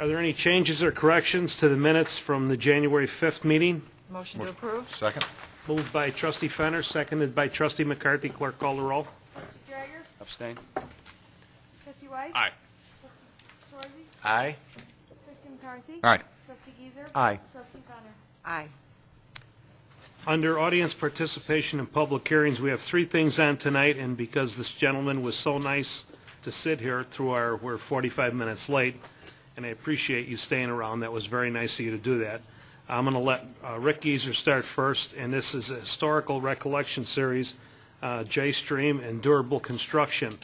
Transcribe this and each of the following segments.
Are there any changes or corrections to the minutes from the January 5th meeting? Motion to approve. Second. Moved by trustee Fenner, seconded by trustee McCarthy. Clerk, call the roll. Drager, Abstain. trustee Weiss. Aye. Trustee Shorzy, Aye. trustee McCarthy. Aye. Trustee Geezer. Aye. Trustee Fenner. Aye. Under audience participation in public hearings, we have three things on tonight, and because this gentleman was so nice to sit here we're 45 minutes late, and I appreciate you staying around. That was very nice of you to do that. I'm going to let Rick Geezer start first, and this is a Historical Recollection Series, J-Stream and Durable Construction.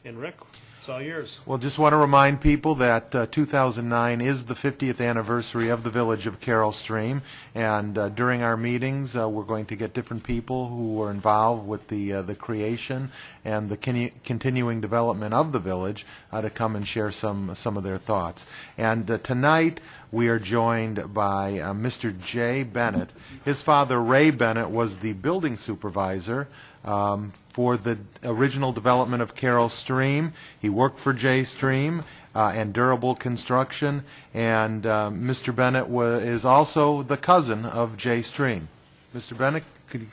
And Rick, it's all yours. Well, just want to remind people that 2009 is the 50th anniversary of the village of Carroll Stream, and during our meetings we're going to get different people who were involved with the creation and the continuing development of the village to come and share some of their thoughts. And tonight we are joined by Mr. J. Bennett. His father, Ray Bennett, was the building supervisor for the original development of Carroll Stream. He worked for J Stream and Durable Construction, and Mr. Bennett is also the cousin of J Stream. Mr. Bennett, could you...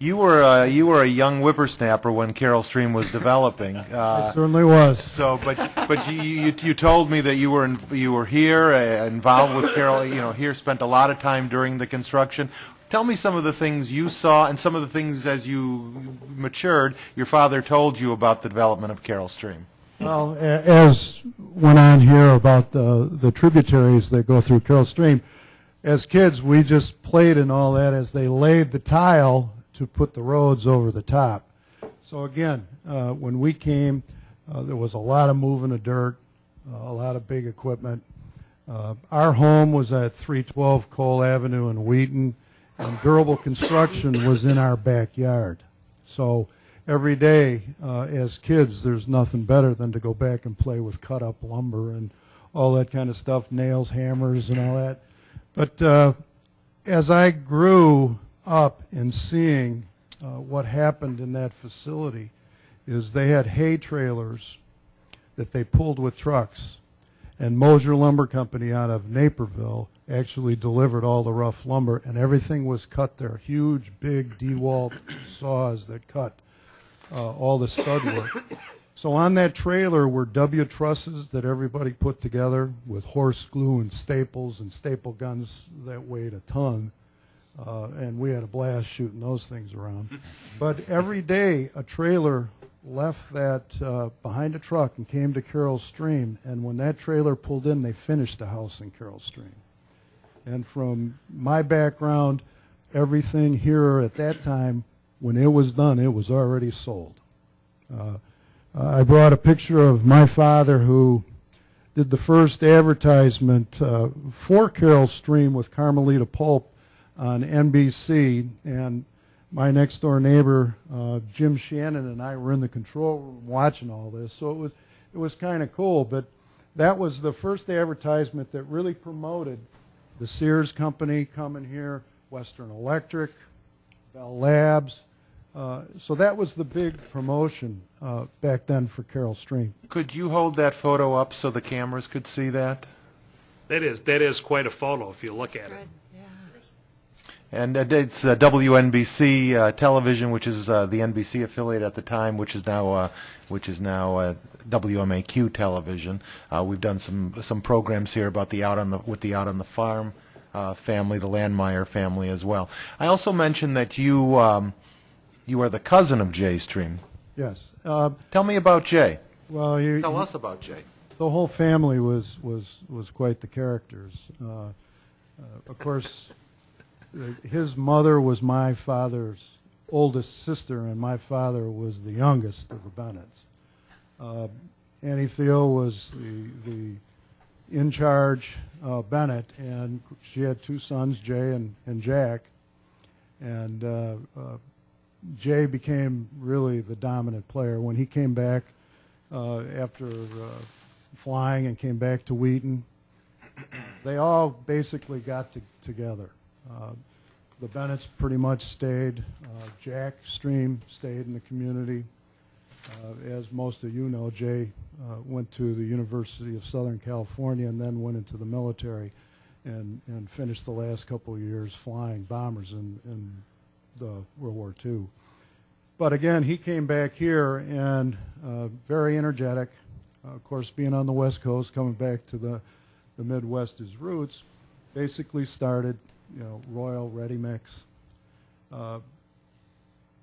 You were a young whippersnapper when Carroll Stream was developing. I certainly was. So, but you told me that you were here involved with Carroll. Here, spent a lot of time during the construction. Tell me some of the things you saw and some of the things as you matured your father told you about the development of Carroll Stream. Well, as went on here about the tributaries that go through Carroll Stream, as kids we just played in all that as they laid the tile to put the roads over the top. So again, when we came, there was a lot of moving of dirt, a lot of big equipment. Our home was at 312 Cole Avenue in Wheaton, and Durable Construction was in our backyard. So every day as kids, there's nothing better than to go back and play with cut-up lumber and all that kind of stuff, nails, hammers, and all that. But as I grew up and seeing what happened in that facility is they had hay trailers that they pulled with trucks, and Mosier Lumber Company out of Naperville actually delivered all the rough lumber, and everything was cut there, huge big DeWalt saws that cut all the stud work. So on that trailer were W trusses that everybody put together with horse glue and staples and staple guns that weighed a ton. And we had a blast shooting those things around. But every day a trailer left that behind a truck and came to Carroll Stream, and when that trailer pulled in, they finished a house in Carroll Stream. And from my background, everything here at that time, when it was done, it was already sold. I brought a picture of my father who did the first advertisement for Carroll Stream with Carmelita Pulp on NBC, and my next door neighbor Jim Shannon and I were in the control room watching all this, so it was kind of cool. But that was the first advertisement that really promoted the Sears Company coming here, Western Electric, Bell Labs. So that was the big promotion back then for Carroll Stream. Could you hold that photo up so the cameras could see that? That is quite a photo if you look at it. And it's WNBC television, which is the NBC affiliate at the time, which is now WMAQ television. We've done some programs here about the Out on the Farm family, the Landmeyer family as well. I also mentioned that you are the cousin of Jay Stream. Yes. Tell me about Jay. Well, tell us about Jay. The whole family was quite the characters. Of course, his mother was my father's oldest sister, and my father was the youngest of the Bennetts. Annie Theo was the in-charge Bennett, and she had two sons, Jay and Jack. And Jay became really the dominant player. When he came back after flying and came back to Wheaton, they all basically got together. The Bennetts pretty much stayed. Jack Stream stayed in the community. As most of you know, Jay went to the University of Southern California and then went into the military and finished the last couple of years flying bombers in the World War II. But again, he came back here and very energetic. Of course, being on the West Coast, coming back to the Midwest, his roots, basically started, Royal Ready Mix.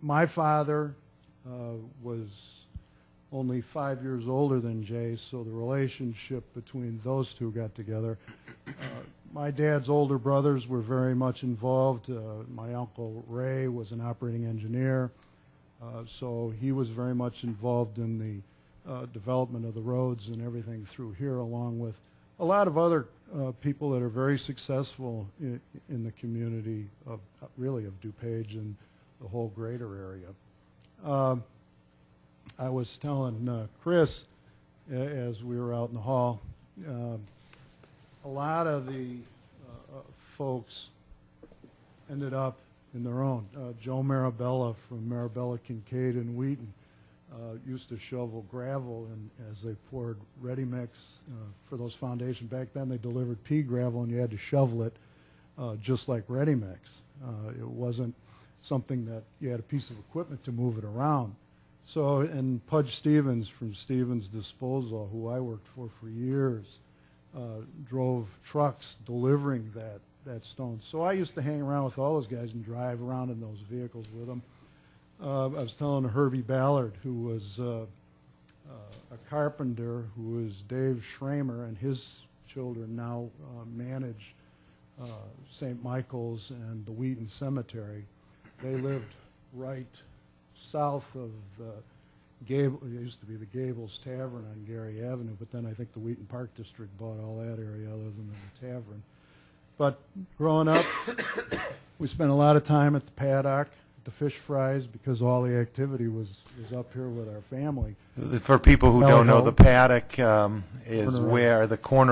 My father was only 5 years older than Jay, so the relationship between those two got together. My dad's older brothers were very much involved. My uncle Ray was an operating engineer, so he was very much involved in the development of the roads and everything through here, along with a lot of other people that are very successful in the community of really of DuPage and the whole greater area. I was telling Chris as we were out in the hall, a lot of the folks ended up in their own. Joe Marabella from Marabella, Kincaid, and Wheaton used to shovel gravel, and as they poured ready mix for those foundations. Back then they delivered pea gravel and you had to shovel it just like ready mix. It wasn't something that you had a piece of equipment to move it around. So, and Pudge Stevens from Stevens Disposal, who I worked for years, drove trucks delivering that stone. So I used to hang around with all those guys and drive around in those vehicles with them. I was telling Herbie Ballard, who was a carpenter, who is Dave Schramer, and his children now manage St. Michael's and the Wheaton Cemetery. They lived right south of the Gable. It used to be the Gables Tavern on Gary Avenue, but then I think the Wheaton Park District bought all that area other than the tavern. But growing up, we spent a lot of time at the paddock, at the fish fries, because all the activity was up here with our family. For people who don't know, the paddock is where the corner